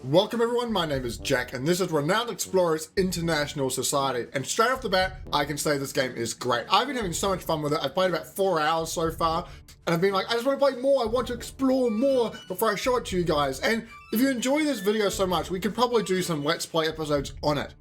Welcome everyone, my name is Jack and this is Renowned Explorers International Society, and straight off the bat I can say this game is great. I've been having so much fun with it. I've played about 4 hours so far and I've been like, I just want to play more, I want to explore more before I show it to you guys. And if you enjoy this video so much, we could probably do some Let's Play episodes on it.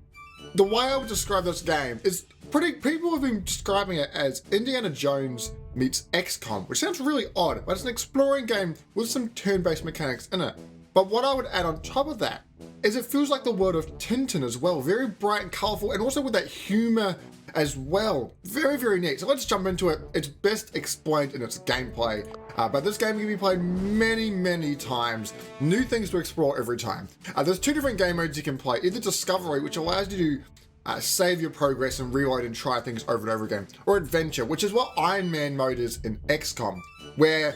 The way I would describe this game is people have been describing it as Indiana Jones meets XCOM, which sounds really odd, but it's an exploring game with some turn-based mechanics in it. But what I would add on top of that is it feels like the world of Tintin as well. Very bright and colorful, and also with that humor as well. Very, very neat. So let's jump into it. It's best explained in its gameplay. But this game can be played many, many times. New things to explore every time. There's 2 different game modes you can play. Either Discovery, which allows you to save your progress and reload and try things over and over again. Or Adventure, which is what Iron Man mode is in XCOM, where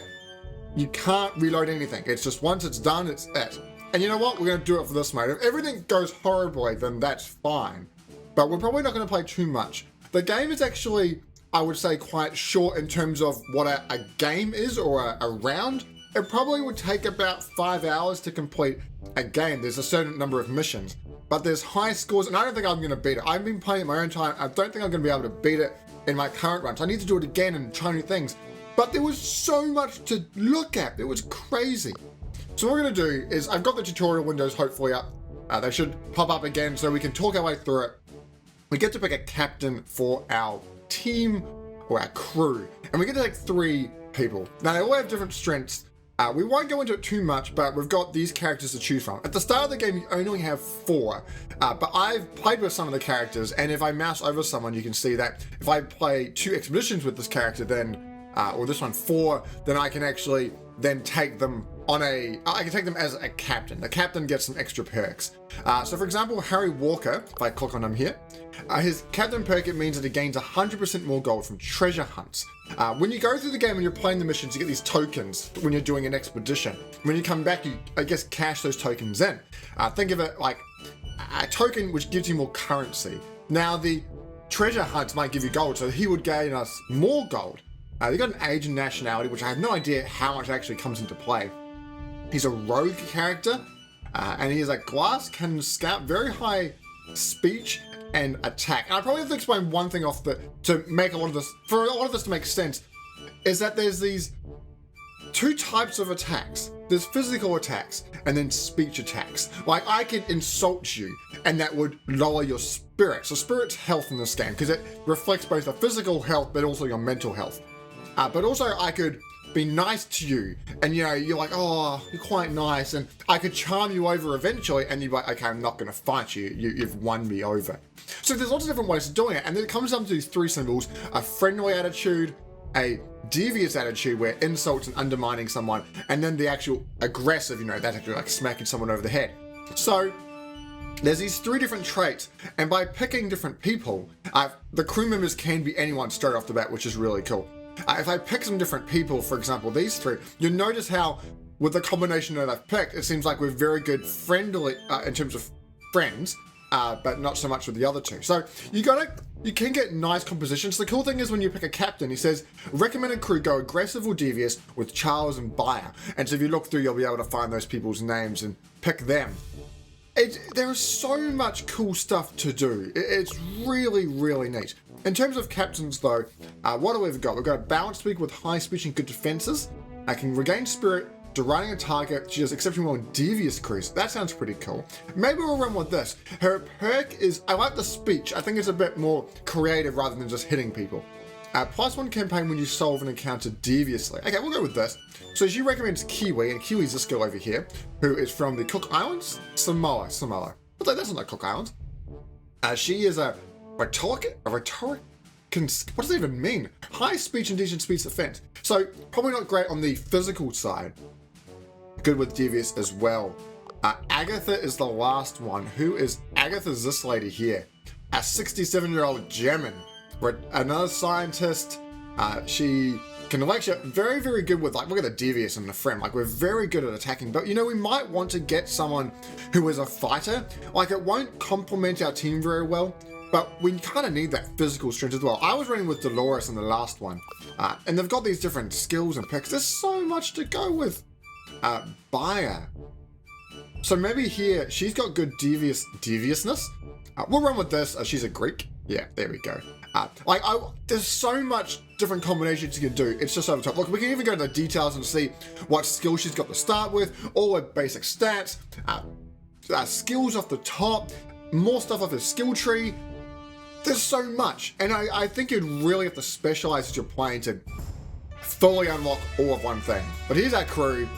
you can't reload anything. It's just once it's done, it's it. And you know what? We're going to do it for this mode. If everything goes horribly, then that's fine. But we're probably not going to play too much. The game is actually, I would say, quite short in terms of what a game is or a round. It probably would take about 5 hours to complete a game. There's a certain number of missions, but there's high scores, and I don't think I'm going to beat it. I've been playing it my own time. I don't think I'm going to be able to beat it in my current run. So I need to do it again and try new things. But there was so much to look at. It was crazy. So what we're going to do is, I've got the tutorial windows hopefully up. They should pop up again so we can talk our way through it. We get to pick a captain for our team or our crew. And we get to take 3 people. Now they all have different strengths. We won't go into it too much, but we've got these characters to choose from. At the start of the game, you only have 4. But I've played with some of the characters, and if I mouse over someone, you can see that if I play 2 expeditions with this character, then or this one 4, then I can actually then take them on I can take them as a captain. The captain gets some extra perks. So for example, Harry Walker, if I click on him here, his captain perk, it means that he gains 100% more gold from treasure hunts. When you go through the game and you're playing the missions, you get these tokens when you're doing an expedition. When you come back, you, I guess, cash those tokens in. Think of it like a token which gives you more currency. Now the treasure hunts might give you gold, so he would gain us more gold. They've got an age and nationality, which I have no idea how much actually comes into play. He's a rogue character, and he has a glass cannon scout, very high speech and attack. And I probably have to explain one thing to make a lot of this, for a lot of this to make sense, is that there's these 2 types of attacks. There's physical attacks and then speech attacks. Like I could insult you and that would lower your spirit. So spirit's health in this game, because it reflects both the physical health but also your mental health. But also I could be nice to you and you know, you're like, oh, you're quite nice, and I could charm you over eventually and you'd be like, okay, I'm not gonna fight you, you've won me over. So there's lots of different ways of doing it, and then it comes down to these 3 symbols: a friendly attitude, a devious attitude where insults and undermining someone, and then the actual aggressive, you know, that's actually like smacking someone over the head. So there's these 3 different traits, and by picking different people, the crew members can be anyone straight off the bat, which is really cool. If I pick some different people, for example, these 3, you'll notice how, with the combination that I've picked, it seems like we're very good friendly in terms of friends, but not so much with the other 2. So you can get nice compositions. The cool thing is when you pick a captain, he says, recommended crew go aggressive or devious with Charles and Bayer. And so if you look through, you'll be able to find those people's names and pick them. There is so much cool stuff to do. It's really, really neat. In terms of captains though, what do we've got? We've got a balanced speaker with high speech and good defenses. I can regain spirit, deriding a target. She does exceptionally well in devious crews. That sounds pretty cool. Maybe we'll run with this. Her perk is, I like the speech. I think it's a bit more creative rather than just hitting people. +1 campaign when you solve an encounter deviously. Okay, we'll go with this. So she recommends Kiwi, and Kiwi's this girl over here, who is from the Cook Islands? Samoa. That's not the Cook Islands. She is a rhetoric, what does that even mean? High speech and decent speech defense. So probably not great on the physical side. Good with devious as well. Agatha is the last one. Who is Agatha? Is this lady here? A 67-year-old German. Another scientist. She can lecture. Very, very good with, like, look at the devious and the friend. Like, we're very good at attacking. But, you know, we might want to get someone who is a fighter. Like, it won't complement our team very well, but we kind of need that physical strength as well. I was running with Dolores in the last one. And they've got these different skills and picks. There's so much to go with. Bayer. So maybe here, she's got good deviousness. We'll run with this. She's a Greek. Yeah, there we go. There's so much different combinations you can do. It's just over the top. Look, we can even go to the details and see what skills she's got to start with, all her basic stats, skills off the top, more stuff off her skill tree. There's so much. And I think you'd really have to specialize as you're playing to fully unlock all of one thing. But here's our crew.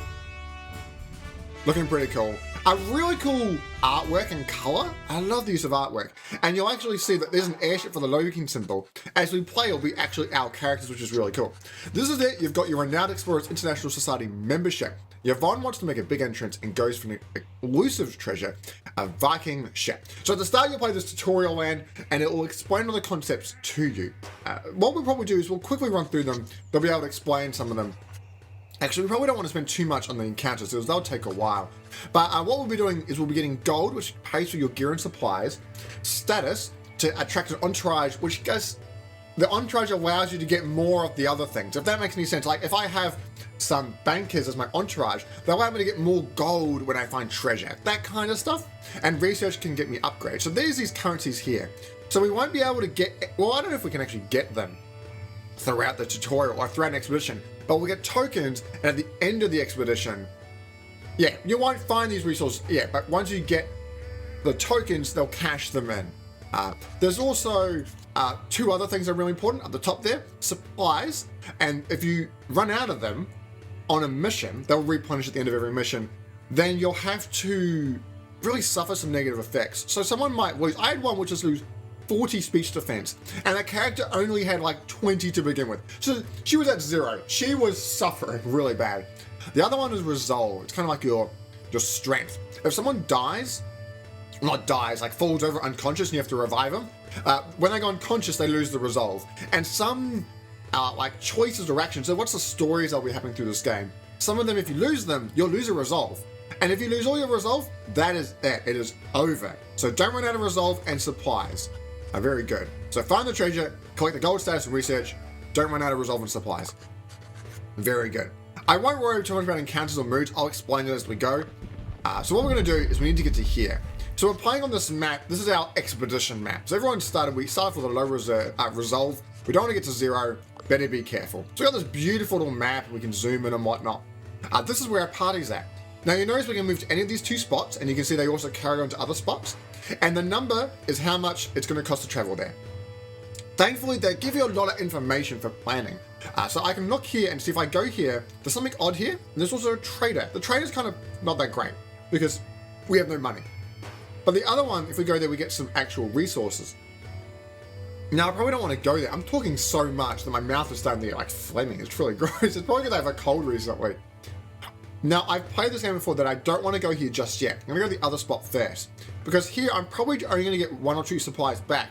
Looking pretty cool. A really cool artwork and color. I love the use of artwork. And you'll actually see that there's an airship for the Logan symbol. As we play, it'll be actually our characters, which is really cool. This is it. You've got your Renowned Explorers International Society membership. Yvonne wants to make a big entrance and goes for an elusive treasure, a Viking ship. So at the start, you'll play this tutorial land, and it will explain all the concepts to you. What we'll probably do is we'll quickly run through them. They'll be able to explain some of them. Actually, we probably don't want to spend too much on the encounters, because they'll take a while. But what we'll be doing is we'll be getting gold, which pays for your gear and supplies, status to attract an entourage, which goes, the entourage allows you to get more of the other things. If that makes any sense, like if I have some bankers as my entourage, they'll allow me to get more gold when I find treasure, that kind of stuff. And research can get me upgrades. So there's these currencies here. So we won't be able to get, well, I don't know if we can actually get them throughout the tutorial or throughout an expedition, but we'll get tokens, and at the end of the expedition, yeah, you won't find these resources yet, but once you get the tokens, they'll cash them in. There's also two other things that are really important at the top there, supplies, and if you run out of them on a mission, they'll replenish at the end of every mission, then you'll have to really suffer some negative effects. So someone might lose, I had one which is lose 40 speech defense, and that character only had like 20 to begin with. So she was at 0. She was suffering really bad. The other one is resolve. It's kind of like your strength. If someone dies, not dies, like falls over unconscious and you have to revive them, when they go unconscious, they lose the resolve. And some like choices or actions, so what's the stories that'll be happening through this game? Some of them, if you lose them, you'll lose a resolve. And if you lose all your resolve, that is it. It is over. So don't run out of resolve and supplies. Very good. So find the treasure, collect the gold status and research, don't run out of resolve and supplies. Very good. I won't worry too much about encounters or moods, I'll explain it as we go. So what we're going to do is we need to get to here. So we're playing on this map, this is our expedition map. So everyone we started with a low resolve, we don't want to get to 0, better be careful. So we got this beautiful little map, we can zoom in and whatnot. This is where our party's at. Now you notice we can move to any of these 2 spots, and you can see they also carry on to other spots. And the number is how much it's going to cost to travel there. Thankfully, they give you a lot of information for planning. So I can look here and see if I go here, there's something odd here. And there's also a trader. The trader's kind of not that great because we have no money. But the other one, if we go there, we get some actual resources. Now, I probably don't want to go there. I'm talking so much that my mouth is starting to get like phlegmy. It's really gross. It's probably because I have a cold recently. Now, I've played this game before that I don't want to go here just yet. I'm going to go to the other spot first. Because here, I'm probably only going to get 1 or 2 supplies back.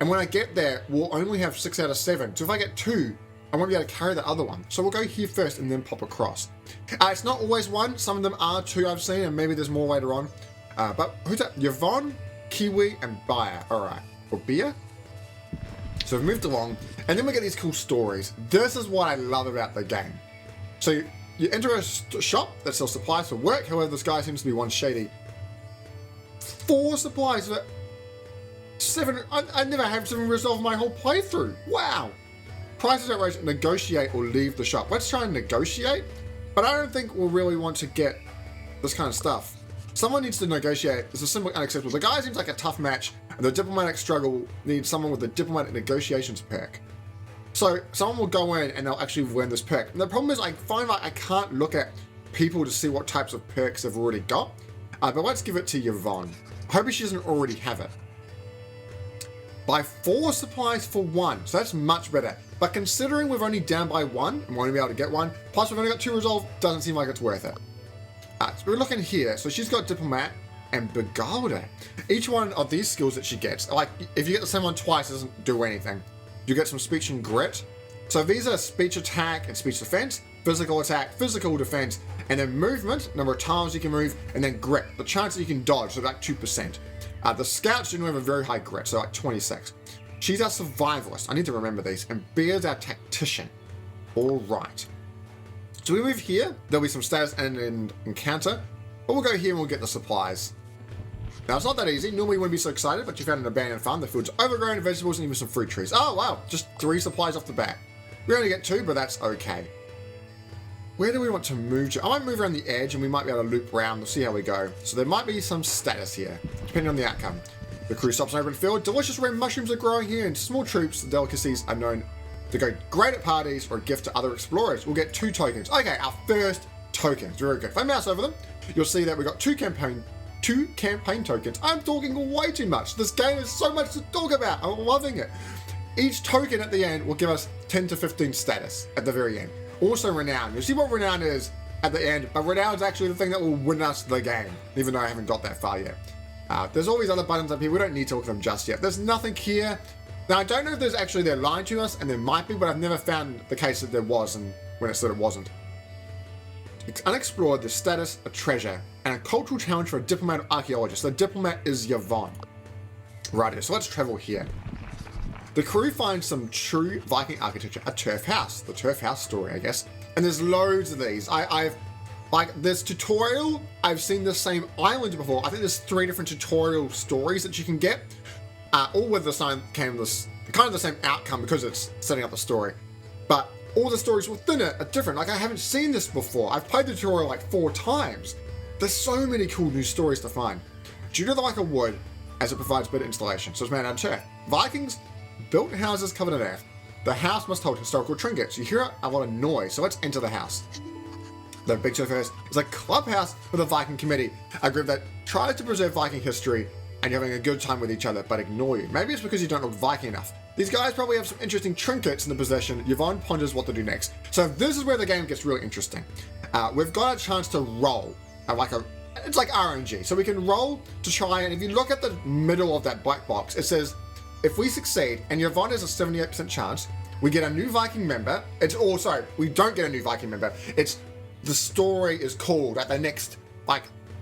And when I get there, we'll only have 6 out of 7. So if I get 2, I won't be able to carry the other one. So we'll go here first and then pop across. It's not always 1. Some of them are 2 I've seen, and maybe there's more later on. But who's that? Yvonne, Kiwi, and Bayer. All right. Or Beer? So we've moved along. And then we get these cool stories. This is what I love about the game. So you enter a shop that sells supplies for work. However, this guy seems to be one shady. 4 supplies for 7. I never have 7 resolve my whole playthrough. Wow. Price is outrageous. Negotiate or leave the shop. Let's try and negotiate. But I don't think we'll really want to get this kind of stuff. Someone needs to negotiate. This is simply unacceptable. The guy seems like a tough match, and the diplomatic struggle needs someone with a diplomatic negotiations perk. So someone will go in and they'll actually learn this perk. And the problem is I find like I can't look at people to see what types of perks they've already got. But let's give it to Yvonne. I hope she doesn't already have it. Buy 4 supplies for 1. So that's much better. But considering we're only down by 1 and won't be able to get 1, plus we've only got 2 resolve, doesn't seem like it's worth it. So we're looking here. So she's got Diplomat and Beguiler. Each one of these skills that she gets, like if you get the same one twice, it doesn't do anything. You get some speech and grit. So these are speech attack and speech defense, physical attack, physical defense, and then movement, number of times you can move, and then grit, the chance that you can dodge, so like 2%. The scouts generally have a very high grit, so like 26. She's our survivalist. I need to remember these. And Bear's our tactician. All right. So we move here. There'll be some status and an encounter. But we'll go here and we'll get the supplies. Now, it's not that easy. Normally you wouldn't be so excited, but you found an abandoned farm. The field's overgrown, vegetables, and even some fruit trees. Oh, wow. Just 3 supplies off the bat. We only get 2, but that's okay. Where do we want to move to? I might move around the edge, and we might be able to loop around. We'll see how we go. So there might be some status here, depending on the outcome. The crew stops in an open field. Delicious red mushrooms are growing here, and small troops, the delicacies are known to go great at parties or a gift to other explorers. We'll get 2 tokens. Okay, our first tokens. Very good. If I mouse over them, you'll see that we've got 2 campaign tokens. I'm talking way too much. This game is so much to talk about. I'm loving it. Each token at the end will give us 10 to 15 status at the very end. Also renown. You'll see what renown is at the end, but renown is actually the thing that will win us the game, even though I haven't got that far yet. There's all these other buttons up here. We don't need to look at them just yet. There's nothing here. Now, I don't know if there's actually they're lying to us, and there might be, but I've never found the case that there was, and when it said it wasn't. It's unexplored, the status, a treasure, and a cultural challenge for a diplomat or archaeologist. The diplomat is Yvonne. Right, so let's travel here. The crew finds some true Viking architecture, a turf house. The turf house story, I guess. And there's loads of these. Like this tutorial, I've seen the same island before. I think there's 3 different tutorial stories that you can get. All with the same kind of the same outcome because it's setting up the story. But all the stories within it are different. Like I haven't seen this before. I've played the tutorial like 4 times. There's so many cool new stories to find. Due to the lack of wood, as it provides better installation, so it's made out of turf. Vikings built houses covered in earth. The house must hold historical trinkets. You hear a lot of noise, so let's enter the house. The big show first is a clubhouse with a Viking committee, a group that tries to preserve Viking history, and you're having a good time with each other, but ignore you. Maybe it's because you don't look Viking enough. These guys probably have some interesting trinkets in the possession. Yvonne ponders what to do next. So this is where the game gets really interesting. We've got a chance to roll, it's like RNG. So we can roll to try, and if you look at the middle of that black box, it says, if we succeed, and Yvonne has a 78% chance, we get a new Viking member. We don't get a new Viking member. The story is called, at the next,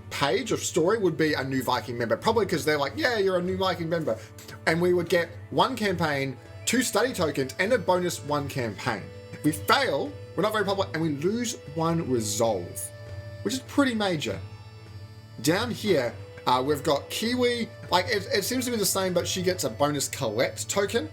page of story would be a new Viking member. Probably because they're like, yeah, you're a new Viking member. And we would get 1 campaign, 2 study tokens, and a bonus 1 campaign. If we fail, we're not very popular, and we lose 1 resolve, which is pretty major. Down here, we've got Kiwi. It seems to be the same, but she gets a bonus collect token.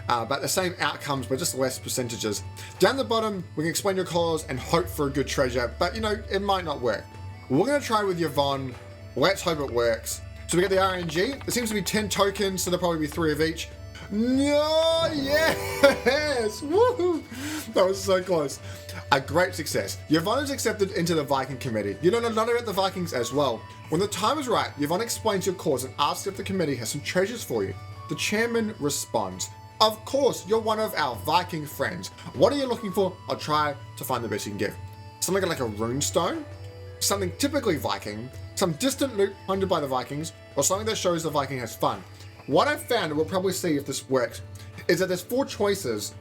But the same outcomes, but just less percentages. Down the bottom, we can explain your cause and hope for a good treasure, but it might not work. We're going to try with Yvonne. Let's hope it works. So we get the RNG. There seems to be 10 tokens, so there'll probably be 3 of each. No, yes! Woohoo! That was so close. A great success. Yvonne is accepted into the Viking committee. You know a lot about the Vikings as well. When the time is right, Yvonne explains your cause and asks if the committee has some treasures for you. The chairman responds, of course, you're one of our Viking friends. What are you looking for? I'll try to find the best you can give. Something like a rune stone, something typically Viking, some distant loot hunted by the Vikings, or something that shows the Viking has fun. What I've found, and we'll probably see if this works, is that there's 4 choices.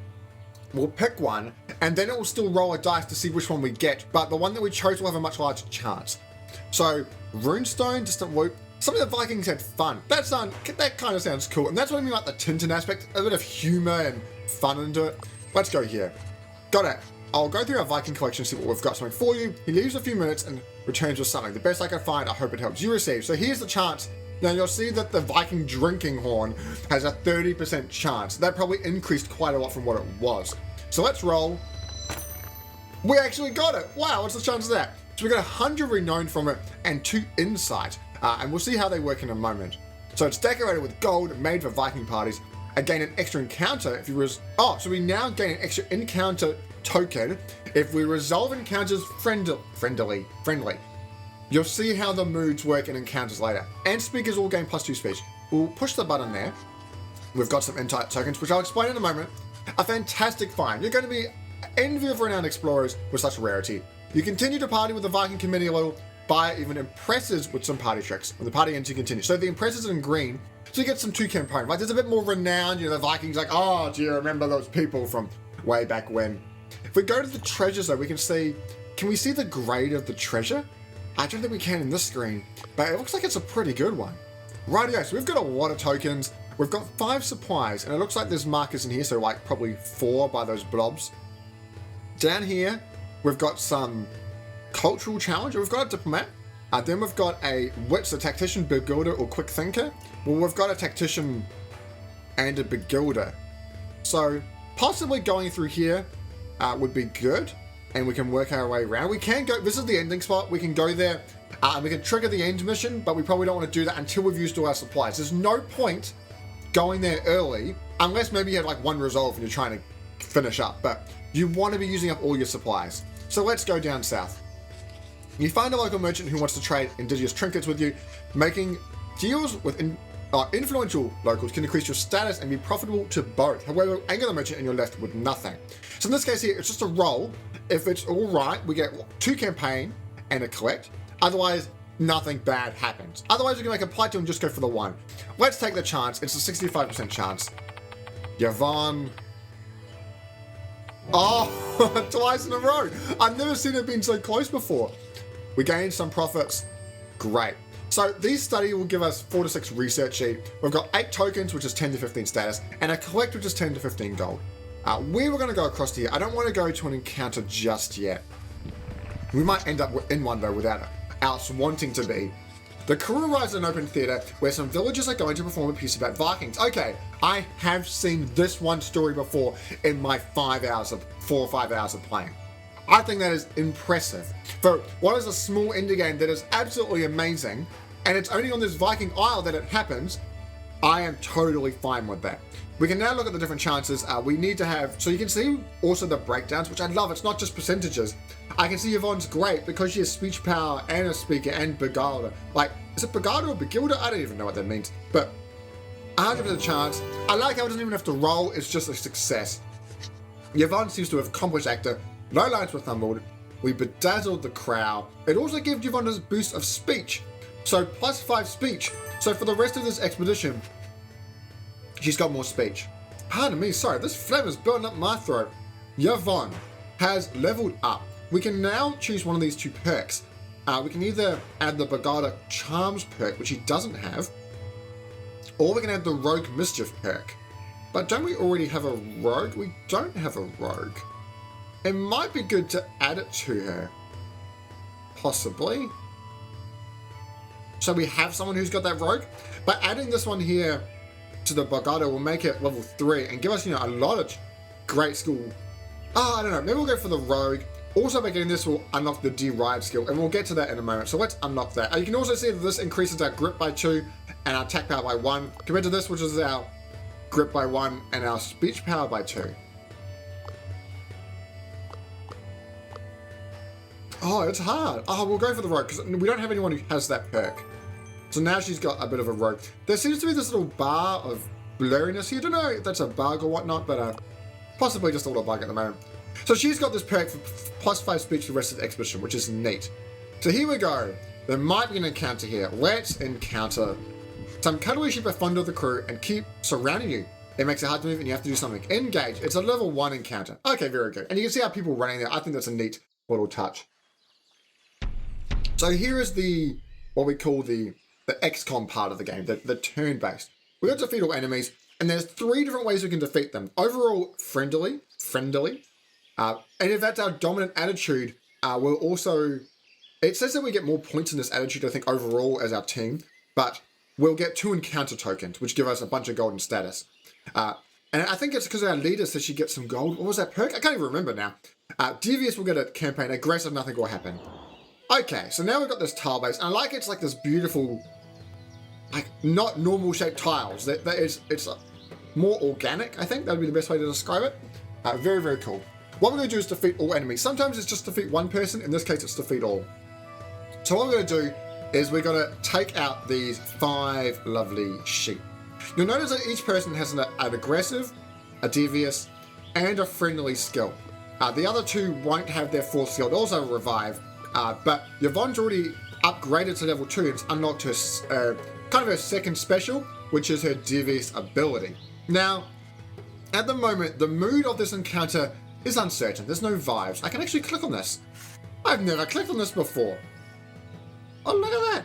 We'll pick one, and then it will still roll a dice to see which one we get, but the one that we chose will have a much larger chance. So, runestone, distant loot, something that Vikings had fun. That kind of sounds cool, and that's what I mean like the Tintin aspect, a bit of humor and fun into it. Let's go here. Got it. I'll go through our Viking collection, see what we've got something for you. He leaves a few minutes and returns with something. The best I can find, I hope it helps. You receive. So here's the chance. Now you'll see that the Viking drinking horn has a 30% chance. That probably increased quite a lot from what it was. So let's roll. We actually got it. Wow, what's the chance of that? So we got 100 renown from it and 2 insight. And we'll see how they work in a moment. So it's decorated with gold, made for Viking parties. I gain an extra encounter if you so we now gain an extra encounter token if we resolve encounters friendly. You'll see how the moods work in encounters later. And speakers all gain +2 speech. We'll push the button there. We've got some insight tokens, which I'll explain in a moment. A fantastic find. You're going to be envy of renowned explorers with such rarity. You continue to party with the Viking committee a little. Buyer even impresses with some party tricks. When the party ends, you continue. So the impresses in green, so you get some 2 campaign. There's a bit more renowned, the Vikings oh, do you remember those people from way back when? If we go to the treasures though, can we see the grade of the treasure? I don't think we can in this screen, but it looks like it's a pretty good one. Rightio, so we've got a lot of tokens. We've got 5 supplies, and it looks like there's markers in here, so probably 4 by those blobs. Down here, we've got some cultural challenge. We've got a diplomat. Then we've got a wits, a tactician, builder, or quick thinker. Well, we've got a tactician and a builder. So possibly going through here would be good, and we can work our way around. We can go, this is the ending spot, we can go there and we can trigger the end mission, but we probably don't want to do that until we've used all our supplies. There's no point going there early, unless maybe you have like one resolve and you're trying to finish up, but you want to be using up all your supplies. So let's go down south. You find a local merchant who wants to trade indigenous trinkets with you. Making deals with influential locals can increase your status and be profitable to both. However, anger the merchant and you're left with nothing. So in this case here, it's just a roll. If it's all right, we get 2 campaign and a collect. Otherwise, nothing bad happens. Otherwise, we can make a plight and just go for the 1. Let's take the chance. It's a 65% chance. Yvonne. Oh, twice in a row. I've never seen it being so close before. We gained some profits. Great. So these study will give us 4 to 6 research sheet. We've got 8 tokens, which is 10 to 15 status, and a collect, which is 10 to 15 gold. We were going to go across to here. I don't want to go to an encounter just yet. We might end up in one though without us wanting to be. The crew arrives at an open theatre where some villagers are going to perform a piece about Vikings. Okay, I have seen this one story before in my 4 or 5 hours of playing. I think that is impressive. For what is a small indie game that is absolutely amazing, and it's only on this Viking Isle that it happens, I am totally fine with that. We can now look at the different chances. We need to have, so you can see also the breakdowns, which I love. It's not just percentages. I can see Yvonne's great because she has speech power and a speaker and Begarda. Like, is it Begarda or Begilda? I don't even know what that means. But 100% chance. I like how it doesn't even have to roll. It's just a success. Yvonne seems to have accomplished actor. No lines were fumbled. We bedazzled the crowd. It also gives Yvonne a boost of speech. So +5 speech. So for the rest of this expedition, she's got more speech. Pardon me, sorry, this phlegm is building up my throat. Yvonne has leveled up. We can now choose one of these 2 perks. We can either add the Begarda Charms perk, which he doesn't have, or we can add the Rogue Mischief perk. But don't we already have a rogue? We don't have a rogue. It might be good to add it to her. Possibly. So we have someone who's got that rogue. But adding this one here to the Begarda will make it level 3 and give us, a lot of great skill. I don't know. Maybe we'll go for the rogue. Also by getting this, we'll unlock the deride skill, and we'll get to that in a moment. So let's unlock that. You can also see that this increases our grip by 2 and our attack power by 1, compared to this, which is our grip by 1 and our speech power by 2. Oh, it's hard. We'll go for the rogue, because we don't have anyone who has that perk. So now she's got a bit of a rogue. There seems to be this little bar of blurriness here. I don't know if that's a bug or whatnot, but possibly just a little bug at the moment. So she's got this perk for +5 speech for the rest of the expedition, which is neat. So here we go. There might be an encounter here. Let's encounter. Some cuddly sheep are fond of the crew and keep surrounding you. It makes it hard to move and you have to do something. Engage. It's a level 1 encounter. Okay, very good. And you can see how people running there. I think that's a neat little touch. So here is what we call the XCOM part of the game, the turn-based. We got to defeat all enemies, and there's 3 different ways we can defeat them. Overall, friendly. And if that's our dominant attitude, we'll also, it says that we get more points in this attitude, I think, overall as our team, but we'll get 2 encounter tokens, which give us a bunch of golden status. And I think it's because our leader says she gets some gold. What was that perk? I can't even remember now. Devious will get a campaign. Aggressive, nothing will happen. Okay, so now we've got this tile base, and I like it's like this beautiful, like not normal shaped tiles. It's more organic, I think. That would be the best way to describe it. Very, very cool. What we're going to do is defeat all enemies. Sometimes it's just defeat one person. In this case, it's defeat all. So what we're going to do is we're going to take out these 5 lovely sheep. You'll notice that each person has an aggressive, a devious, and a friendly skill. The other 2 won't have their 4th skill. They'll also revive. But Yvonne's already upgraded to level 2 and it's unlocked her kind of her 2nd special, which is her devious ability. Now, at the moment, the mood of this encounter is uncertain. There's no vibes. I can actually click on this. I've never clicked on this before. Oh, look at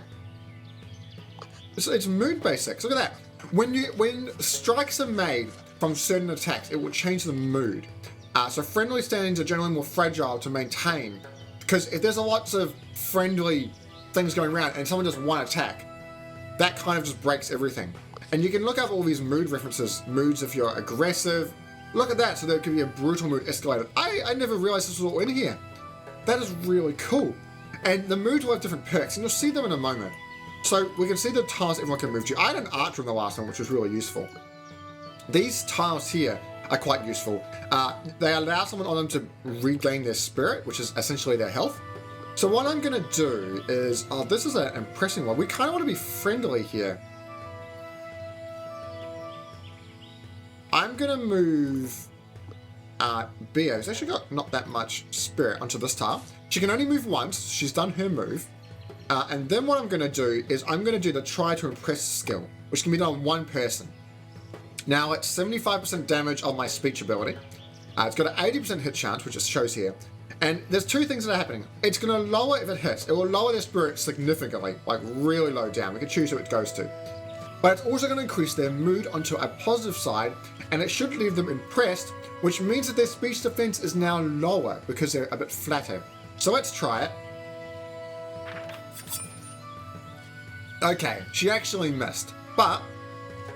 that. It's mood basics. Look at that. When strikes are made from certain attacks, it will change the mood. So friendly standings are generally more fragile to maintain. Because if there's lots of friendly things going around and someone does one attack, that kind of just breaks everything. And you can look up all these mood references, moods if you're aggressive. Look at that, so there could be a brutal mood escalated. I never realized this was all in here. That is really cool. And the moods will have different perks, and you'll see them in a moment. So we can see the tiles everyone can move to. I had an archer in the last one, which was really useful. These tiles here are quite useful. They allow someone on them to regain their spirit, which is essentially their health. So what I'm going to do is, this is an impressive one. We kind of want to be friendly here. I'm going to move Bia, who's actually got not that much spirit, onto this tile. She can only move once. She's done her move. And then what I'm going to do is I'm going to do the try to impress skill, which can be done on one person. Now it's 75% damage on my speech ability. It's got an 80% hit chance, which it shows here. And there's two things that are happening. It's going to lower, if it hits, it will lower their spirit significantly, like really low down. We can choose who it goes to. But it's also going to increase their mood onto a positive side, and it should leave them impressed, which means that their speech defense is now lower because they're a bit flatter. So let's try it. Okay, she actually missed, but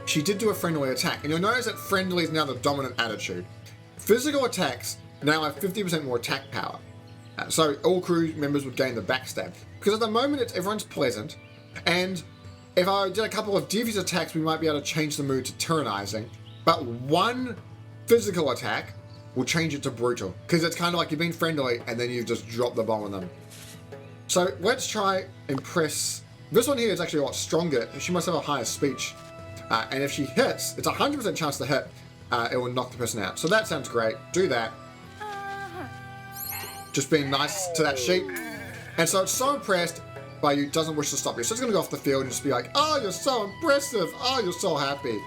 she did do a friendly attack, and you'll notice that friendly is now the dominant attitude. Physical attacks now have 50% more attack power, so all crew members would gain the backstab. Because at the moment everyone's pleasant, and if I did a couple of devious attacks, we might be able to change the mood to tyrannizing, but one physical attack will change it to brutal, because it's kind of like you've been friendly and then you've just dropped the bomb on them. So let's try impress. This one here is actually a lot stronger. She must have a higher speech. And if she hits, it's a 100% chance to hit, it will knock the person out. So that sounds great. Do that. Just being nice to that sheep. And so it's so impressed by you, doesn't wish to stop you. So it's going to go off the field and just be like, oh, you're so impressive. Oh, you're so happy.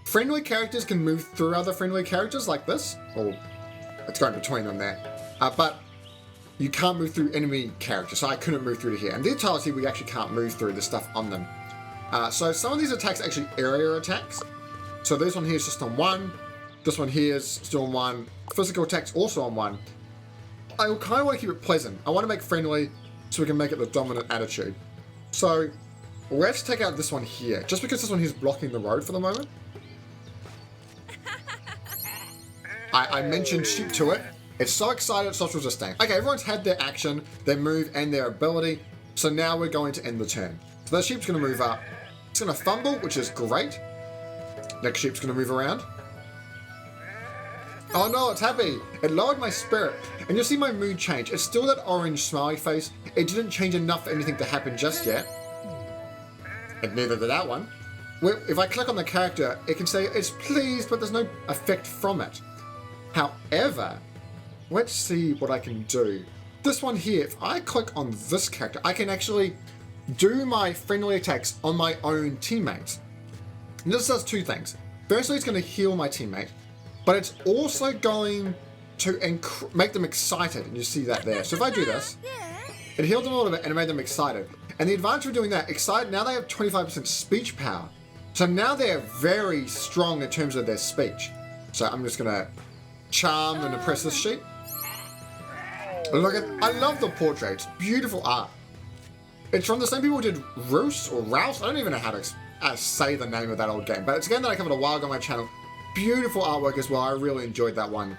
Friendly characters can move through other friendly characters like this. Or it's going between them there. But you can't move through enemy characters, so I couldn't move through to here. And these tiles here, we actually can't move through the stuff on them. So some of these attacks are actually area attacks. So this one here is just on one. This one here is still on one. Physical attacks also on one. I kind of want to keep it pleasant. I want to make friendly so we can make it the dominant attitude. So let's take out this one here, just because this one here is blocking the road for the moment. I mentioned sheep to it. It's so excited it stops resisting. Okay, everyone's had their action, their move, and their ability. So now we're going to end the turn. So the sheep's going to move up. It's going to fumble, which is great. Next sheep's going to move around. Oh no, it's happy. It lowered my spirit. And you'll see my mood change. It's still that orange smiley face. It didn't change enough for anything to happen just yet. And neither did that one. If I click on the character, it can say it's pleased, but there's no effect from it. However, let's see what I can do. This one here, if I click on this character, I can actually do my friendly attacks on my own teammates. And this does two things. Firstly, it's going to heal my teammate, but it's also going to make them excited, and you see that there. So if I do this, it healed them a little bit and it made them excited. And the advantage of doing that, excited, now they have 25% speech power. So now they're very strong in terms of their speech. So I'm just going to charm and impress this sheep. Look at, I love the portrait. It's beautiful art. It's from the same people who did Roos or Rouse. I don't even know how to say the name of that old game, but it's a game that I covered a while ago on my channel. Beautiful artwork as well. I really enjoyed that one.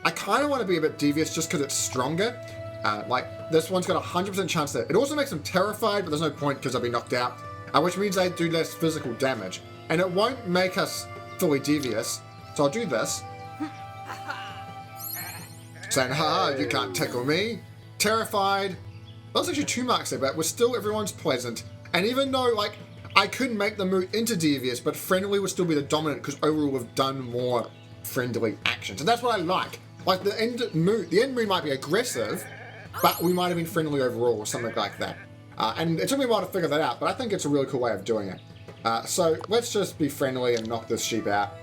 I kind of want to be a bit devious just because it's stronger. Like this one's got a 100% chance that it also makes them terrified, but there's no point because they'll be knocked out, which means they do less physical damage, and it won't make us fully devious. So I'll do this. Saying, haha, you can't tickle me. Terrified. That's actually 2 marks there, but we're still, everyone's pleasant. And even though, like, I couldn't make the move into devious, but friendly would still be the dominant because overall we've done more friendly actions. And that's what I like. Like, the end mood might be aggressive, but we might have been friendly overall or something like that. And it took me a while to figure that out, but I think it's a really cool way of doing it. So let's just be friendly and knock this sheep out.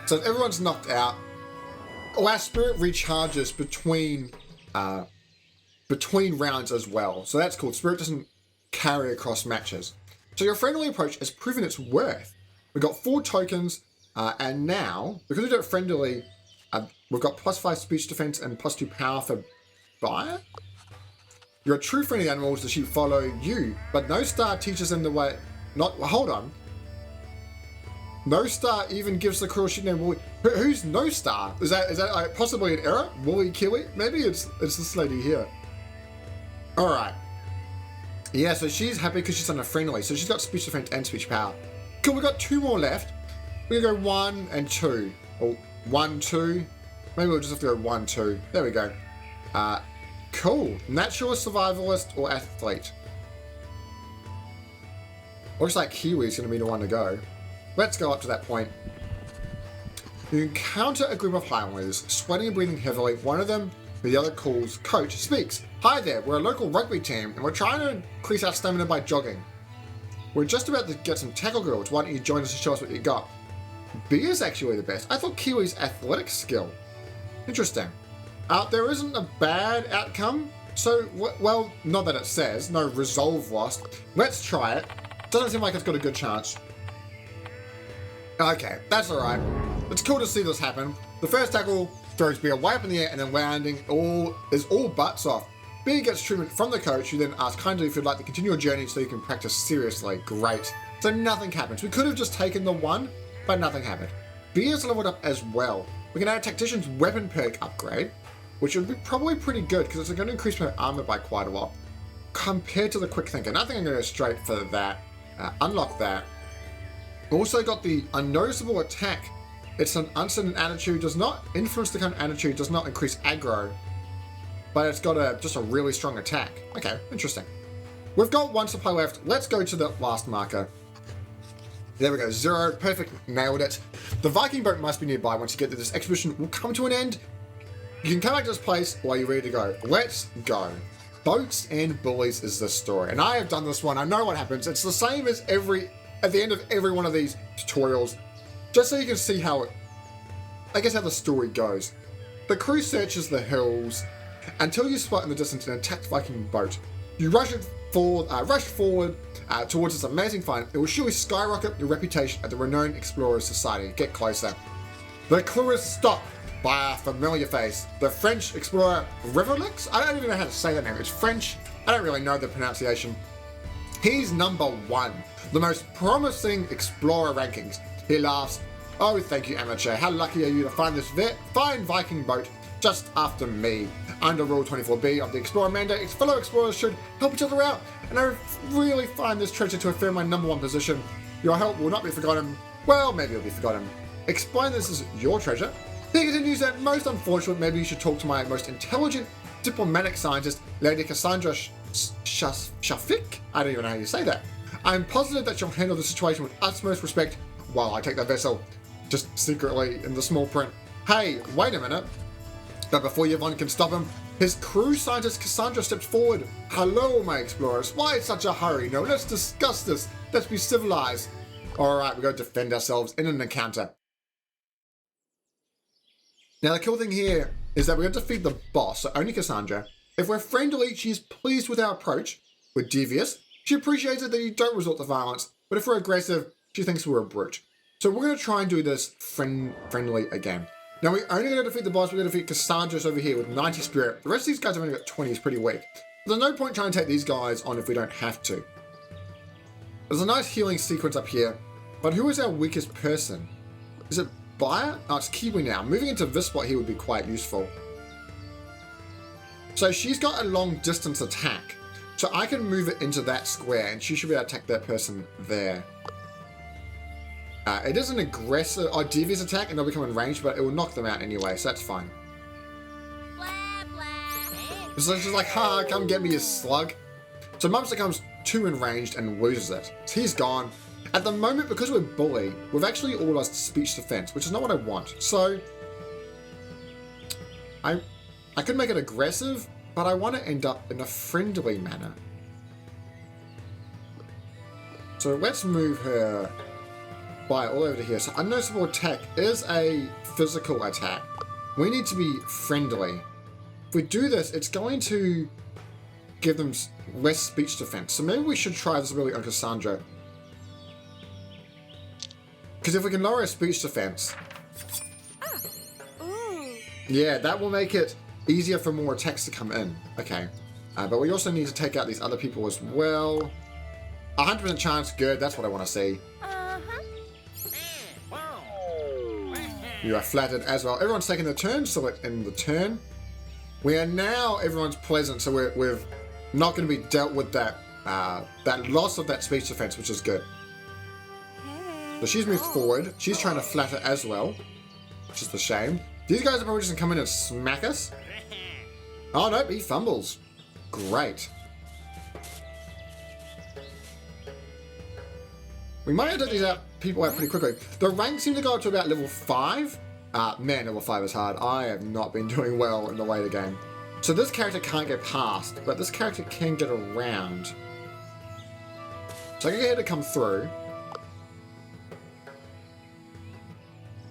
So if everyone's knocked out, our spirit recharges between rounds as well. So that's cool. Spirit doesn't carry across matches. So your friendly approach has proven its worth. We've got 4 tokens, and now, because we do it friendly, We've got +5 speech defense and +2 power for Buyer. You're a true friend of the animals. The sheep follow you, but no star teaches them the way. Hold on. No Star even gives the cruel sheep named Woolly. Who's No Star? Is that possibly an error? Woolly Kiwi? Maybe it's this lady here. All right. Yeah, so she's happy because she's on a friendly. So she's got speech defense and speech power. Cool, we've got 2 more left. We're going to go 1 and 2. Or 1, 2. Maybe we'll just have to go 1, 2. There we go. Cool. Naturalist, survivalist, or athlete. Looks like Kiwi's going to be the one to go. Let's go up to that point. You encounter a group of Highlanders, sweating and breathing heavily. One of them, who the other calls Coach, speaks. Hi there, we're a local rugby team, and we're trying to increase our stamina by jogging. We're just about to get some tackle girls. Why don't you join us and show us what you got? B is actually the best. I thought Kiwi's athletic skill. Interesting. There isn't a bad outcome. So, well, not that it says. No resolve lost. Let's try it. Doesn't seem like it's got a good chance. Okay, that's alright. It's cool to see this happen. The first tackle throws B way up in the air and then landing is all butts off. B gets treatment from the coach, who then asks kindly if you'd like to continue your journey so you can practice seriously. Great. So nothing happens. We could have just taken the 1, but nothing happened. B is leveled up as well. We can add a tactician's weapon perk upgrade, which would be probably pretty good because it's going to increase my armor by quite a lot compared to the quick thinker. And I think I'm going to go straight for that. Unlock that. Also got the unnoticeable attack. It's an uncertain attitude, does not influence the current attitude, does not increase aggro, but it's got just a really strong attack. Okay, interesting. We've got 1 supply left. Let's go to the last marker. There we go, 0, perfect, nailed it. The Viking boat must be nearby. Once you get there, this expedition will come to an end. You can come back to this place while you're ready to go. Let's go. Boats and bullies is the story. And I have done this one, I know what happens. It's the same as at the end of every one of these tutorials, just so you can see how the story goes. The crew searches the hills until you spot in the distance an attacked Viking boat. You rush forward towards this amazing find. It will surely skyrocket your reputation at the renowned Explorers Society. Get closer. The crew is stopped by a familiar face. The French explorer Revelix? I don't even know how to say that name. It's French. I don't really know the pronunciation. He's number 1. The most promising explorer rankings. He laughs. Oh, thank you, amateur. How lucky are you to find this fine Viking boat just after me? Under Rule 24B of the Explorer Mandate, fellow explorers should help each other out, and I really find this treasure to affirm my number 1 position. Your help will not be forgotten. Well, maybe it'll be forgotten. Explain this is your treasure. He continues that most unfortunate, maybe you should talk to my most intelligent diplomatic scientist, Lady Cassandra Shafik? I don't even know how you say that. I'm positive that you'll handle the situation with utmost respect while I take that vessel. Just secretly in the small print. Hey, wait a minute. But before Yvonne can stop him, his crew scientist Cassandra steps forward. Hello, my explorers. Why such a hurry? No, let's discuss this. Let's be civilized. Alright, we're going to defend ourselves in an encounter. Now, the cool thing here is that we're going to defeat the boss, so only Cassandra. If we're friendly, she's pleased with our approach. We're devious. She appreciates it that you don't resort to violence. But if we're aggressive, she thinks we're a brute. So we're going to try and do this friendly again. Now, we're only going to defeat the boss. We're going to defeat Cassandra's over here with 90 spirit. The rest of these guys have only got 20. It's pretty weak. There's no point trying to take these guys on if we don't have to. There's a nice healing sequence up here. But who is our weakest person? Is it Buyer? Oh, it's Kiwi now. Moving into this spot here would be quite useful. So she's got a long distance attack. So I can move it into that square and she should be able to attack that person there. It is an aggressive or devious attack and they'll become in range, but it will knock them out anyway, so that's fine. So she's like, ha, come get me, you slug. So Mumster comes 2 in ranged and loses it. So he's gone. At the moment, because we're bully, we've actually all lost speech defense, which is not what I want. So I could make it aggressive, but I want to end up in a friendly manner. So let's move her by all over to here. So unnoticeable attack is a physical attack. We need to be friendly. If we do this, it's going to give them less speech defense. So maybe we should try this really on Cassandra. Because if we can lower our speech defense, Yeah, that will make it easier for more attacks to come in. Okay. But we also need to take out these other people as well. 100% chance, good. That's what I want to see. You are flattered as well. Everyone's taking their turn, so in the turn. We are now, everyone's pleasant, so we're not going to be dealt with that loss of that speech defense, which is good. So she's moved forward. She's trying to flatter as well, which is a shame. These guys are probably just going to come in and smack us. Oh, no, he fumbles. Great. We might have to take these people out pretty quickly. The ranks seem to go up to about level 5. Man, level 5 is hard. I have not been doing well in the later game. So this character can't get past, but this character can get around. So I can get her to come through.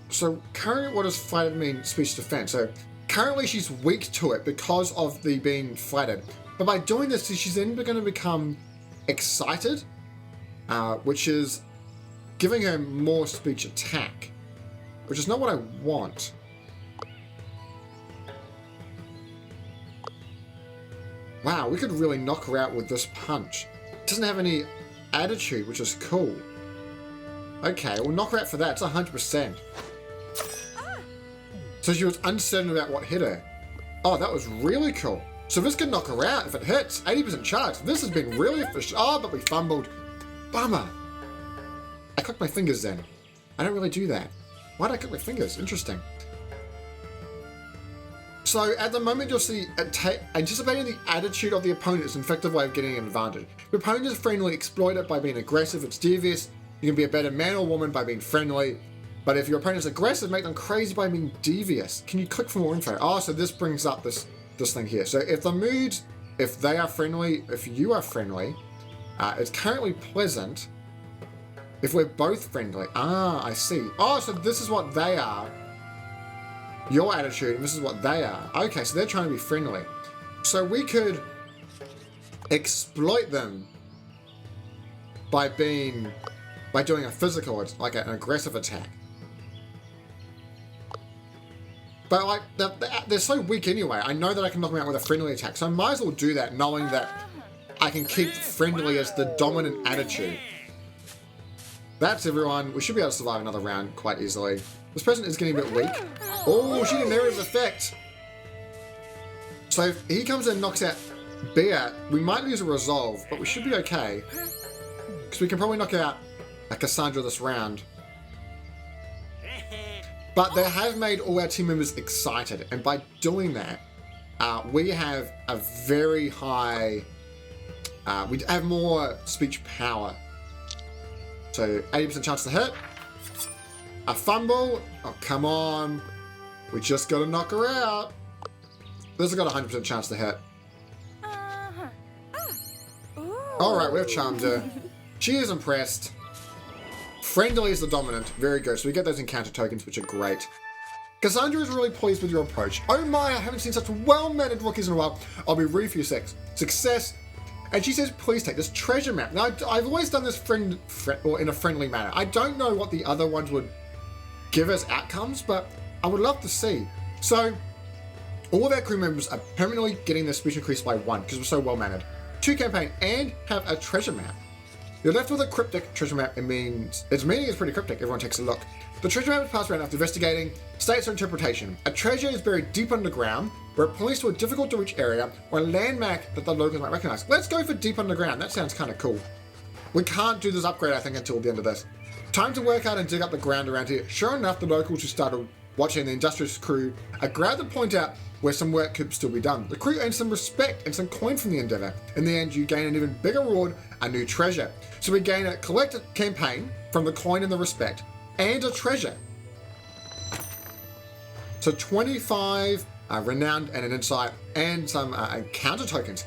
So currently what does flattered mean? Speech defense. So currently she's weak to it because of the being flattered. But by doing this, she's then going to become excited, which is giving her more speech attack, which is not what I want. Wow, we could really knock her out with this punch. It doesn't have any attitude, which is cool. Okay, we'll knock her out for that. It's 100%. So she was uncertain about what hit her. Oh, that was really cool. So this could knock her out if it hits. 80% chance. This has been really efficient. Oh, but we fumbled. Bummer. I clicked my fingers then. I don't really do that. Why did I click my fingers? Interesting. So at the moment you'll see anticipating the attitude of the opponent is an effective way of getting an advantage. If your opponent is friendly, exploit it by being aggressive. It's devious. You can be a better man or woman by being friendly. But if your opponent is aggressive, make them crazy by being devious. Can you click for more info? Oh, so this brings up this thing here. So if the mood, if they are friendly, if you are friendly, it's currently pleasant. If we're both friendly. Ah, I see. Oh, so this is what they are. Your attitude, and this is what they are. Okay, so they're trying to be friendly. So we could exploit them by doing a physical, like an aggressive attack. But like, they're so weak anyway. I know that I can knock them out with a friendly attack, so I might as well do that, knowing that I can keep friendly as the dominant attitude. That's everyone. We should be able to survive another round quite easily. This person is getting a bit weak. Oh, she didn't know his effect. So if he comes in and knocks out Beat, we might lose a resolve, but we should be okay. Because we can probably knock out a Cassandra this round. But they have made all our team members excited, and by doing that, we have a very high, we have more speech power. So 80% chance to hit. A fumble. Oh, come on. We just got to knock her out. This has got a 100% chance to hit. Alright, we've charmed her. She is impressed. Friendly is the dominant. Very good. So we get those encounter tokens, which are great. Cassandra is really pleased with your approach. Oh my, I haven't seen such well-mannered rookies in a while. I'll be rude for your success. And she says, please take this treasure map. Now, I've always done this or in a friendly manner. I don't know what the other ones would give us outcomes, but I would love to see. So, all of our crew members are permanently getting their speech increased by 1 because we're so well-mannered. 2 campaign and have a treasure map. You're left with a cryptic treasure map. Its meaning is pretty cryptic. Everyone takes a look. The treasure map is passed around after investigating, states or interpretation. A treasure is buried deep underground, where it points to a difficult to reach area or a landmark that the locals might recognize. Let's go for deep underground. That sounds kind of cool. We can't do this upgrade, I think, until the end of this. Time to work out and dig up the ground around here. Sure enough, the locals who started watching the industrious crew are glad to point out where some work could still be done. The crew earns some respect and some coin from the endeavor. In the end, you gain an even bigger reward, a new treasure. So we gain a collected campaign from the coin and the respect, and a treasure. So 25 renowned and an insight, and some encounter tokens.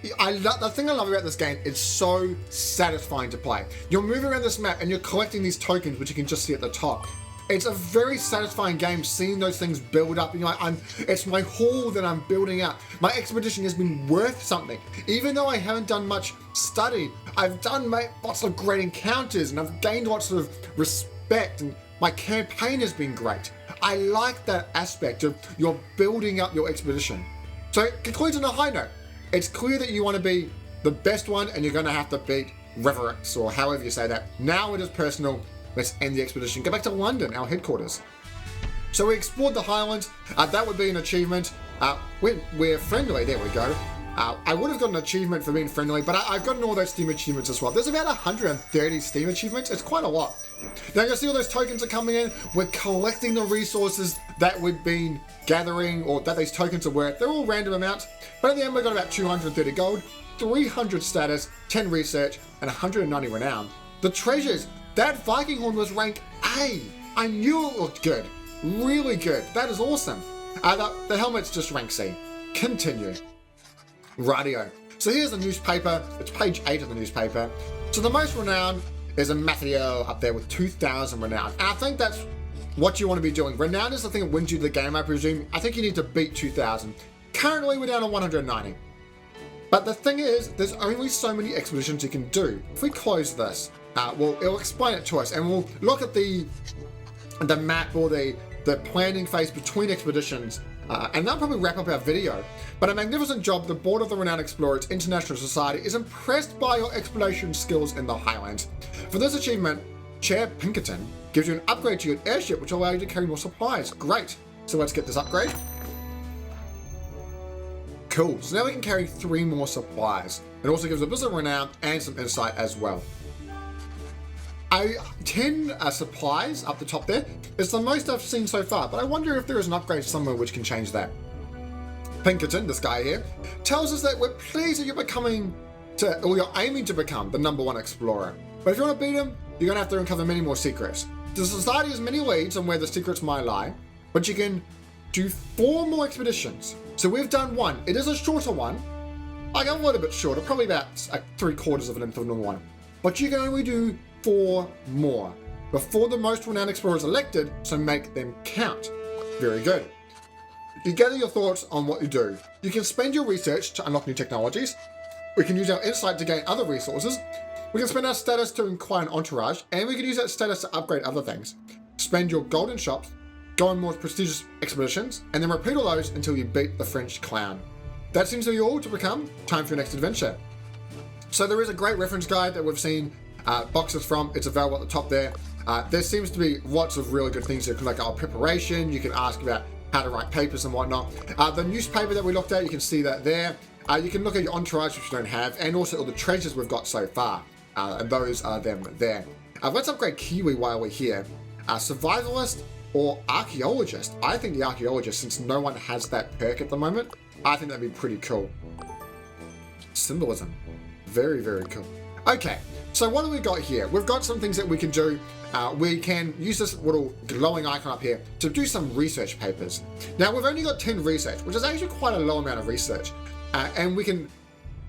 The thing I love about this game, it's so satisfying to play. You're moving around this map and you're collecting these tokens, which you can just see at the top. It's a very satisfying game seeing those things build up. And you're like, it's my haul that I'm building up. My expedition has been worth something. Even though I haven't done much study, I've done lots of great encounters and I've gained lots of respect, and my campaign has been great. I like that aspect of you're building up your expedition. So it concludes on a high note. It's clear that you want to be the best one and you're going to have to beat Reverix, or however you say that. Now it is personal. Let's end the expedition. Go back to London, our headquarters. So we explored the Highlands. That would be an achievement. We're friendly. There we go. I would have got an achievement for being friendly, but I've gotten all those Steam achievements as well. There's about 130 Steam achievements. It's quite a lot. Now you can see all those tokens are coming in. We're collecting the resources that we've been gathering, or that these tokens are worth. They're all random amounts, but at the end we got about 230 gold, 300 status, 10 research, and 190 renown. The treasures, that Viking horn was rank A. I knew it looked good. Really good. That is awesome. The helmet's just rank C. Continue. Radio. So here's the newspaper. It's page 8 of the newspaper. So the most renowned is a Mathiel up there with 2,000 renown. And I think that's what you want to be doing. Renown is the thing that wins you the game, I presume. I think you need to beat 2,000. Currently, we're down to 190. But the thing is, there's only so many expeditions you can do. If we close this, it'll explain it to us, and we'll look at the map or the planning phase between expeditions, and that'll probably wrap up our video. But a magnificent job. The Board of the Renowned Explorers International Society is impressed by your exploration skills in the Highlands. For this achievement, Chair Pinkerton gives you an upgrade to your airship, which will allow you to carry more supplies. Great. So let's get this upgrade. Cool. So now we can carry 3 more supplies. It also gives a bit of renown and some insight as well. 10 supplies up the top there is the most I've seen so far, but I wonder if there is an upgrade somewhere which can change that. Pinkerton, this guy here, tells us that we're pleased that you're aiming to become the #1 explorer. But if you want to beat him, you're going to have to uncover many more secrets. The society has many leads on where the secrets might lie, but you can do 4 more expeditions. So we've done 1. It is a shorter one, like a little bit shorter, probably about 3/4 of the length of a normal one. But you can only do 4 more before the most renowned explorer is elected, so make them count. Very good. You gather your thoughts on what you do. You can spend your research to unlock new technologies. We can use our insight to gain other resources. We can spend our status to acquire an entourage, and we can use that status to upgrade other things. Spend your golden shops, go on more prestigious expeditions, and then repeat all those until you beat the French clown. That seems to be all to become. Time for your next adventure. So there is a great reference guide that we've seen boxes from. It's available at the top there. There seems to be lots of really good things. You can look at preparation. You can ask about how to write papers and whatnot. The newspaper that we looked at, you can see that there. You can look at your entourage, which you don't have, and also all the treasures we've got so far. And those are them there. Let's upgrade Kiwi while we're here. Survivalist or archaeologist. I think the archaeologist, since no one has that perk at the moment, I think that'd be pretty cool. Symbolism. Very, very cool. Okay, so what do we got here? We've got some things that we can do. We can use this little glowing icon up here to do some research papers. Now, we've only got 10 research, which is actually quite a low amount of research. And we can,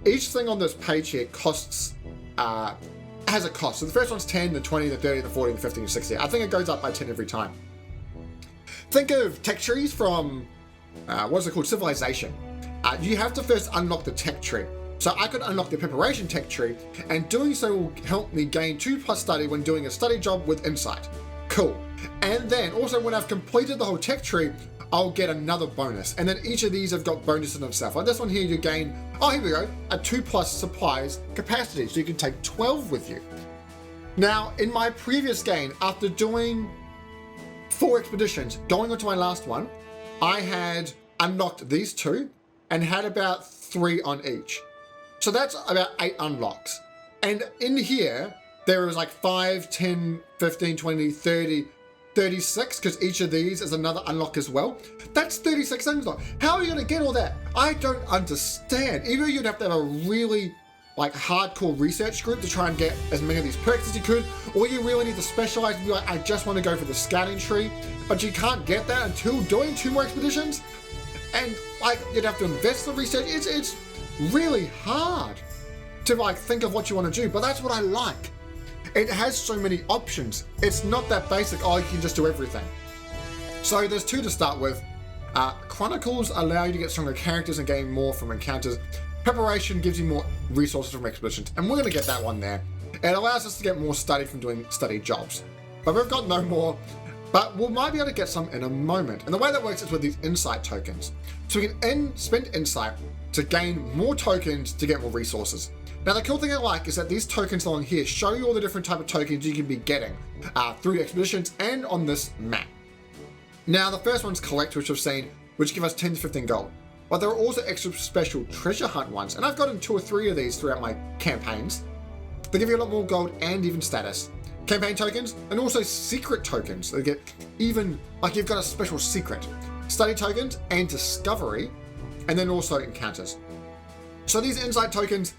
each thing on this page here costs, has a cost. So the first one's 10, the 20, the 30, the 40, the 50, the 60. I think it goes up by 10 every time. Think of tech trees from, what is it called? Civilization. You have to first unlock the tech tree. So I could unlock the preparation tech tree, and doing so will help me gain 2+ study when doing a study job with insight. Cool. And then also when I've completed the whole tech tree, I'll get another bonus. And then each of these have got bonuses themselves. Like this one here, you gain, oh, here we go, a 2+ supplies capacity. So you can take 12 with you. Now, in my previous game, after doing 4 expeditions, going on to my last one, I had unlocked these 2 and had about 3 on each. So that's about 8 unlocks. And in here, there is like 5, 10, 15, 20, 30, 36, because each of these is another unlock as well. That's 36 unlocks. How are you going to get all that? I don't understand. Either you'd have to have a really hardcore research group to try and get as many of these perks as you could, or you really need to specialize and be like, I just want to go for the scouting tree, but you can't get that until doing 2 more expeditions. And you'd have to invest in the research. It's really hard to think of what you want to do, but that's what I like. It has so many options. It's not that basic, oh, you can just do everything. So there's 2 to start with. Chronicles allow you to get stronger characters and gain more from encounters. Preparation gives you more resources from expeditions, and we're going to get that one there. It allows us to get more study from doing study jobs. But we've got no more. but we might be able to get some in a moment. And the way that works is with these insight tokens. So we can spend insight to gain more tokens to get more resources. Now the cool thing I like is that these tokens along here show you all the different type of tokens you can be getting through the expeditions and on this map. Now the first one's collect, which I've seen, which give us 10 to 15 gold. But there are also extra special treasure hunt ones, and I've gotten 2 or 3 of these throughout my campaigns. They give you a lot more gold and even status. Campaign tokens, and also secret tokens. They get even, like you've got a special secret. Study tokens and discovery, and then also encounters. So these insight tokens,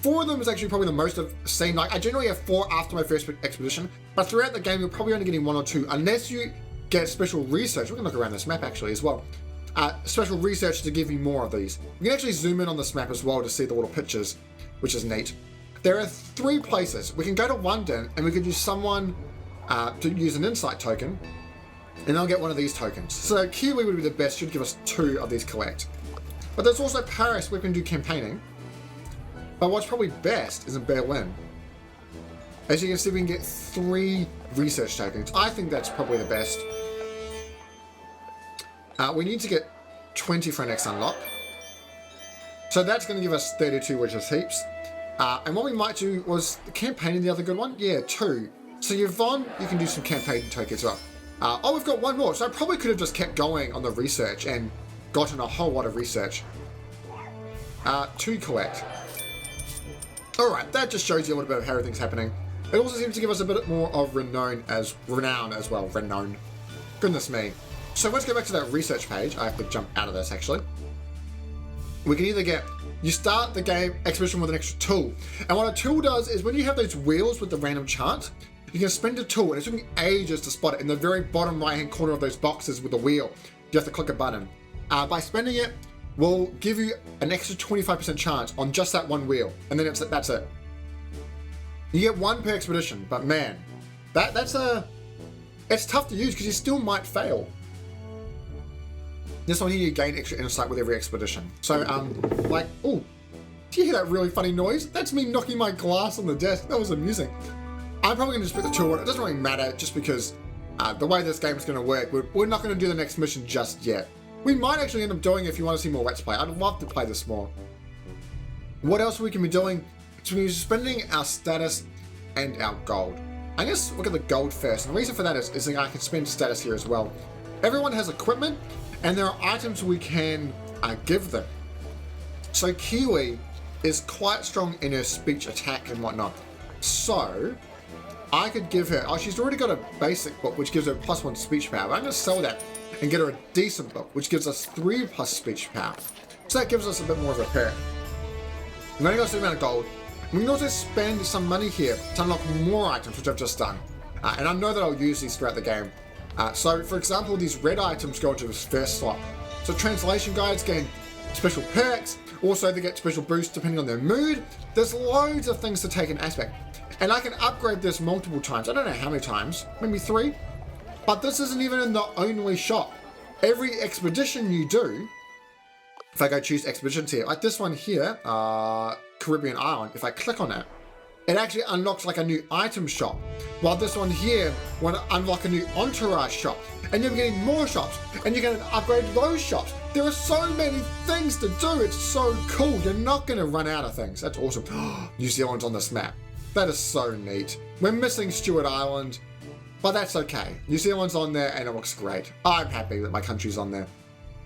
4 of them is actually probably the most I've seen. Like I generally have 4 after my first expedition, but throughout the game you're probably only getting 1 or 2, unless you get special research. We can look around this map actually as well. Special research to give you more of these. We can actually zoom in on this map as well to see the little pictures, which is neat. There are 3 places. We can go to London and we could use someone to use an insight token, and they'll get one of these tokens. So Kiwi would be the best, should give us 2 of these collect. But there's also Paris where we can do campaigning. But what's probably best is in Berlin. As you can see, we can get 3 research tokens. I think that's probably the best. We need to get 20 for our next unlock. So that's going to give us 32, which is heaps. And what we might do was the campaigning, the other good one. Yeah, 2. So Yvonne, you can do some campaigning tokens as well. Oh, we've got 1 more. So I probably could have just kept going on the research and gotten a whole lot of research. 2 collect. Alright, that just shows you a little bit of how everything's happening. It also seems to give us a bit more of renown as well. Renown. Goodness me. So let's go back to that research page. I have to jump out of this actually. We can either get, you start the game expedition with an extra tool. And what a tool does is when you have those wheels with the random chart, you can spend a tool and it's taking ages to spot it in the very bottom right hand corner of those boxes with the wheel. You have to click a button. By spending it, will give you an extra 25% chance on just that 1 wheel. And then that's it. You get 1 per expedition, but man, it's tough to use because you still might fail. This one here, you gain extra insight with every expedition. So, like, oh, do you hear that really funny noise? That's me knocking my glass on the desk. That was amusing. I'm probably gonna just put the tool on. It doesn't really matter just because the way this game is gonna work, we're not gonna do the next mission just yet. We might actually end up doing it if you want to see more Let's Play. I'd love to play this more. What else we can be doing? So we're spending our status and our gold. I guess look at the gold first. And the reason for that is that I can spend status here as well. Everyone has equipment, and there are items we can give them. So Kiwi is quite strong in her speech attack and whatnot. So I could give her, oh, she's already got a basic book, which gives her +1 speech power. But I'm gonna sell that and get her a decent book, which gives us 3+ speech power. So that gives us a bit more of a perk. I'm only got a certain amount of gold. We can also spend some money here to unlock more items, which I've just done. And I know that I'll use these throughout the game. So for example, these red items go into this first slot. So translation guides gain special perks. Also they get special boosts depending on their mood. There's loads of things to take in aspect. And I can upgrade this multiple times. I don't know how many times, maybe 3. But this isn't even in the only shop. Every expedition you do, if I go choose expeditions here, like this one here, Caribbean Island, if I click on it, it actually unlocks like a new item shop. While this one here will unlock a new entourage shop. And you're getting more shops, and you're gonna upgrade those shops. There are so many things to do, it's so cool. You're not gonna run out of things. That's awesome. New Zealand's on this map. That is so neat. We're missing Stewart Island, but that's okay. New Zealand's on there and it looks great. I'm happy that my country's on there.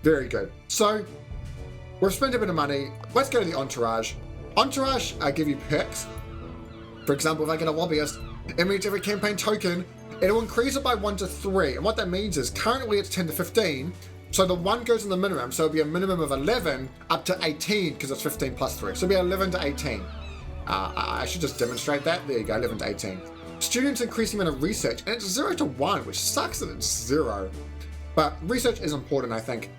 Very good. So, we've spent a bit of money. Let's go to the Entourage. Entourage, I give you perks. For example, if I get a lobbyist, it means every campaign token, it'll increase it by 1 to 3. And what that means is currently it's 10 to 15. So the 1 goes in the minimum. So it'll be a minimum of 11 up to 18 because it's 15 plus 3. So it'll be 11 to 18. I should just demonstrate that. There you go, 11 to 18. Students increase the amount of research, and it's 0 to 1, which sucks that it's 0. But research is important, I think.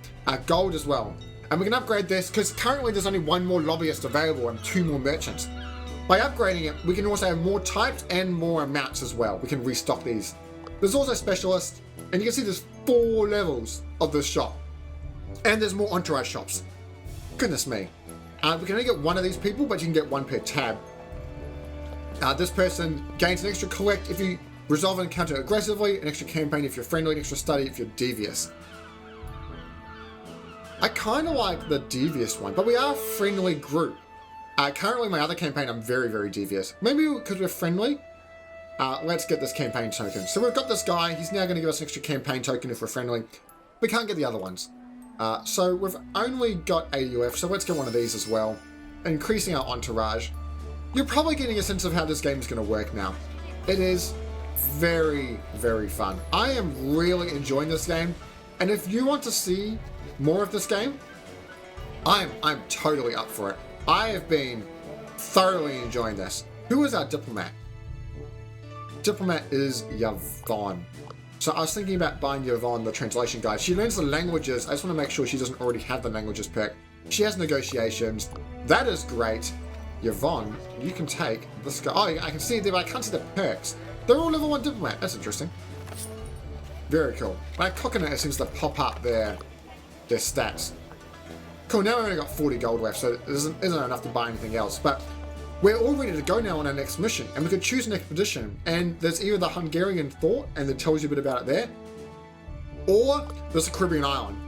Gold as well. And we can upgrade this, because currently there's only 1 more lobbyist available and 2 more merchants. By upgrading it, we can also have more types and more amounts as well. We can restock these. There's also specialists, and you can see there's 4 levels of this shop. And there's more entourage shops. Goodness me. We can only get 1 of these people, but you can get 1 per tab. This person gains an extra collect if you Resolve an encounter aggressively, an extra campaign if you're friendly, an extra study if you're devious. I kind of like the devious one, but we are a friendly group. Currently, my other campaign, I'm very, very devious. Maybe because we're friendly. Let's get this campaign token. So we've got this guy. He's now going to give us an extra campaign token if we're friendly. We can't get the other ones. So we've only got AUF, so let's get one of these as well. Increasing our entourage. You're probably getting a sense of how this game is going to work now. It is very, very fun. I am really enjoying this game. And if you want to see more of this game, I'm totally up for it. I have been thoroughly enjoying this. Who is our diplomat? Diplomat is Yvonne. So I was thinking about buying Yvonne the translation guide. She learns the languages. I just want to make sure she doesn't already have the languages picked. She has negotiations. That is great. Yvonne, you can take this guy. Oh, I can see it there, but I can't see the perks. They're all level 1 diplomat. That's interesting. Very cool. Like Coconut, it seems to pop up their stats. Cool, now we've only got 40 gold left, so it isn't enough to buy anything else. But we're all ready to go now on our next mission, and we could choose an expedition. And there's either the Hungarian Fort, and it tells you a bit about it there, or there's a Caribbean island.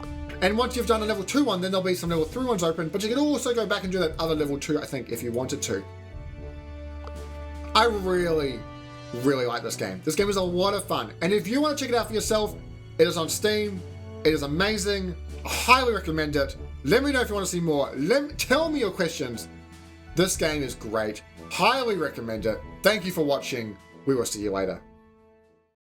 And once you've done a level 2 one, then there'll be some level 3 ones open, but you can also go back and do that other level 2, I think, if you wanted to. I really, really like this game. This game is a lot of fun. And if you want to check it out for yourself, it is on Steam. It is amazing. I highly recommend it. Let me know if you want to see more. Tell me your questions. This game is great. Highly recommend it. Thank you for watching. We will see you later.